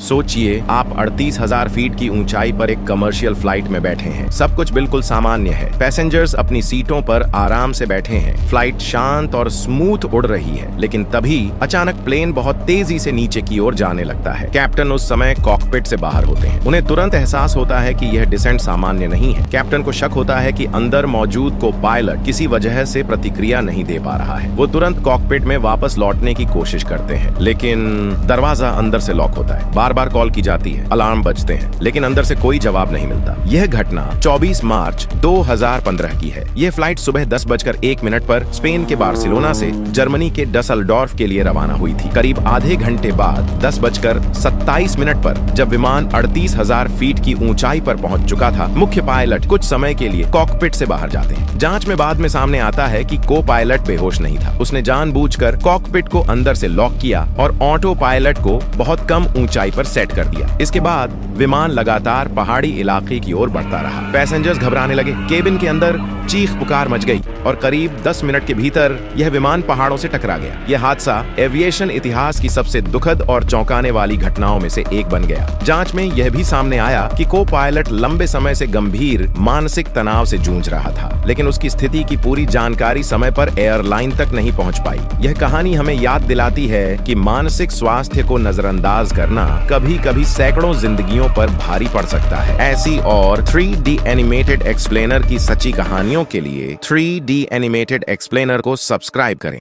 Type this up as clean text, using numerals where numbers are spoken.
सोचिए आप 38,000 फीट की ऊंचाई पर एक कमर्शियल फ्लाइट में बैठे हैं। सब कुछ बिल्कुल सामान्य है। पैसेंजर्स अपनी सीटों पर आराम से बैठे हैं। फ्लाइट शांत और स्मूथ उड़ रही है, लेकिन तभी अचानक प्लेन बहुत तेजी से नीचे की ओर जाने लगता है। कैप्टन उस समय कॉकपिट से बाहर होते हैं। उन्हें तुरंत एहसास होता है कि यह डिसेंट सामान्य नहीं है। कैप्टन को शक होता है कि अंदर मौजूद को पायलट किसी वजह से प्रतिक्रिया नहीं दे पा रहा है। वो तुरंत कॉकपिट में वापस लौटने की कोशिश करते हैं, लेकिन दरवाजा अंदर से लॉक होता है। बार बार कॉल की जाती है, अलार्म बजते हैं, लेकिन अंदर से कोई जवाब नहीं मिलता। यह घटना 24 मार्च 2015 की है। यह फ्लाइट सुबह 10:01 पर स्पेन के बार्सिलोना से जर्मनी के डसलडॉर्फ के लिए रवाना हुई थी। करीब आधे घंटे बाद 10:27 पर जब विमान 38,000 फीट की ऊंचाई पर पहुंच चुका था, मुख्य पायलट कुछ समय के लिए कॉकपिट से बाहर जाते हैं। जांच में बाद में सामने आता है कि को पायलट बेहोश नहीं था। उसने जानबूझकर कॉकपिट को अंदर से लॉक किया और ऑटो पायलट को बहुत कम ऊंचाई पर सेट कर दिया। इसके बाद विमान लगातार पहाड़ी इलाके की ओर बढ़ता रहा। पैसेंजर्स घबराने लगे। केबिन के अंदर चीख पुकार मच गई और करीब 10 मिनट के भीतर यह विमान पहाड़ों से टकरा गया। यह हादसा एविएशन इतिहास की सबसे दुखद और चौंकाने वाली घटनाओं में से एक बन गया। जांच में यह भी सामने आया कि को पायलट लंबे समय से गंभीर मानसिक तनाव से जूझ रहा था, लेकिन उसकी स्थिति की पूरी जानकारी समय पर एयरलाइन तक नहीं पहुंच पाई। यह कहानी हमें याद दिलाती है कि मानसिक स्वास्थ्य को नजरअंदाज करना कभी-कभी सैकड़ों जिंदगियों पर भारी पड़ सकता है। ऐसी और 3D एनिमेटेड एक्सप्लेनर की सच्ची कहानियों के लिए 3D एनिमेटेड एक्सप्लेनर को सब्सक्राइब करें।